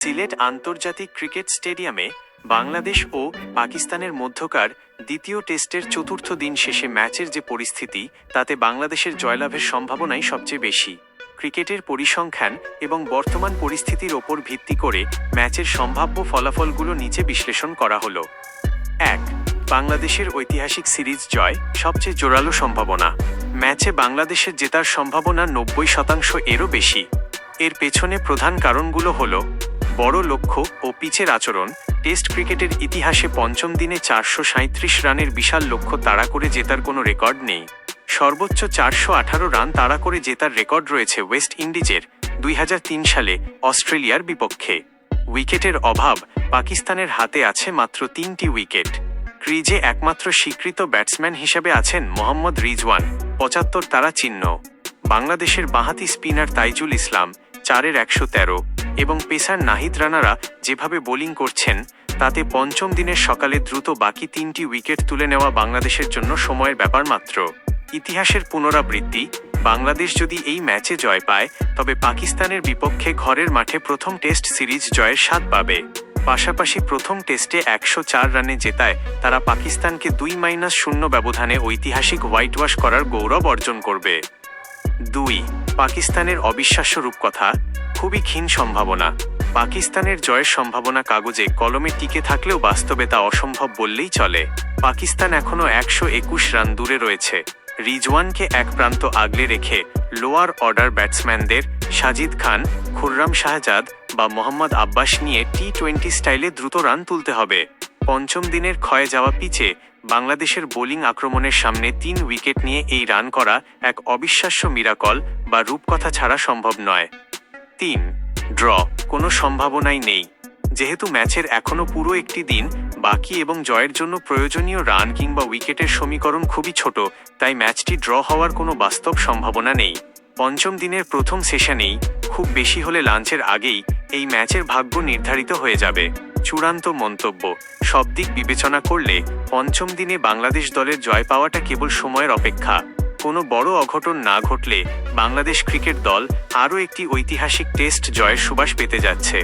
সিলেট আন্তর্জাতিক ক্রিকেট স্টেডিয়ামে বাংলাদেশ ও পাকিস্তানের মধ্যকার দ্বিতীয় টেস্টের চতুর্থ দিন শেষে ম্যাচের যে পরিস্থিতি, তাতে বাংলাদেশের জয়লাভের সম্ভাবনাই সবচেয়ে বেশি। ক্রিকেটের পরিসংখ্যান এবং বর্তমান পরিস্থিতির ওপর ভিত্তি করে ম্যাচের সম্ভাব্য ফলাফলগুলো নিচে বিশ্লেষণ করা হলো। 1. বাংলাদেশের ঐতিহাসিক সিরিজ জয়, সবচেয়ে জোরালো সম্ভাবনা। ম্যাচে বাংলাদেশের জেতার সম্ভাবনা 90% এরও বেশি। এর পেছনে প্রধান কারণগুলো হলো বড় লক্ষ্য ও পিচের আচরণ। টেস্ট ক্রিকেটের ইতিহাসে পঞ্চম দিনে 437 রানের বিশাল লক্ষ্য তাড়া করে জেতার কোনো রেকর্ড নেই। সর্বোচ্চ 418 রান তাড়া করে জেতার রেকর্ড রয়েছে ওয়েস্ট ইন্ডিজের 2003 সালে অস্ট্রেলিয়ার বিপক্ষে। উইকেটের অভাব, পাকিস্তানের হাতে আছে মাত্র 3টি উইকেট। ক্রিজে একমাত্র স্বীকৃত ব্যাটসম্যান হিসেবে আছেন মোহাম্মদ রিজওয়ান, 75 তারা চিহ্ন। বাংলাদেশের বাঁহাতি স্পিনার তাইজুল ইসলাম 4-এর 113 এবং পেসার নাহিদ রানারা যেভাবে বোলিং করছেন, তাতে পঞ্চম দিনের সকালে দ্রুত বাকি 3টি উইকেট তুলে নেওয়া বাংলাদেশের জন্য সময়ের ব্যাপার মাত্র। ইতিহাসের পুনরাবৃত্তি, বাংলাদেশ যদি এই ম্যাচে জয় পায়, তবে পাকিস্তানের বিপক্ষে ঘরের মাঠে প্রথম টেস্ট সিরিজ জয়ের স্বাদ পাবে। পাশাপাশি প্রথম টেস্টে 104 রানে জেতায় তারা পাকিস্তানকে 2-0 ব্যবধানে ঐতিহাসিক হোয়াইট ওয়াশ করার গৌরব অর্জন করবে। 2. পাকিস্তানের অবিশ্বাস্য রূপকথা, খুবই ক্ষীণ সম্ভাবনা। পাকিস্তানের জয়ের সম্ভাবনা কাগজে কলমে টিকে থাকলেও বাস্তবে তা অসম্ভব বললেই চলে। পাকিস্তান এখনও 121 রান দূরে রয়েছে। রিজওয়ানকে এক প্রান্ত আগলে রেখে লোয়ার অর্ডার ব্যাটসম্যানদের সাজিদ খান, খুররাম শাহজাদ বা মোহাম্মদ আব্বাস নিয়ে টি-20 স্টাইলে দ্রুত রান তুলতে হবে। পঞ্চম দিনের ক্ষয়ে যাওয়া পিচে বাংলাদেশের বোলিং আক্রমণের সামনে 3 উইকেট নিয়ে এই রান করা এক অবিশ্বাস্য মিরাকল বা রূপকথা ছাড়া সম্ভব নয়। 3. ড্র, কোনো সম্ভাবনাই নেই। যেহেতু ম্যাচের এখনও পুরো একটি দিন বাকি এবং জয়ের জন্য প্রয়োজনীয় রান কিংবা উইকেটের সমীকরণ খুবই ছোট, তাই ম্যাচটি ড্র হওয়ার কোনো বাস্তব সম্ভাবনা নেই। পঞ্চম দিনের প্রথম সেশনেই, খুব বেশি হলে লাঞ্চের আগেই, এই ম্যাচের ভাগ্য নির্ধারিত হয়ে যাবে। চূড়ান্ত মন্তব্য, সব দিক বিবেচনা করলে পঞ্চম দিনে বাংলাদেশ দলের জয় পাওয়াটা কেবল সময়ের অপেক্ষা। কোনো বড় অঘটন না ঘটলে বাংলাদেশ ক্রিকেট দল আরও একটি ঐতিহাসিক টেস্ট জয়ের সুবাস পেতে যাচ্ছে।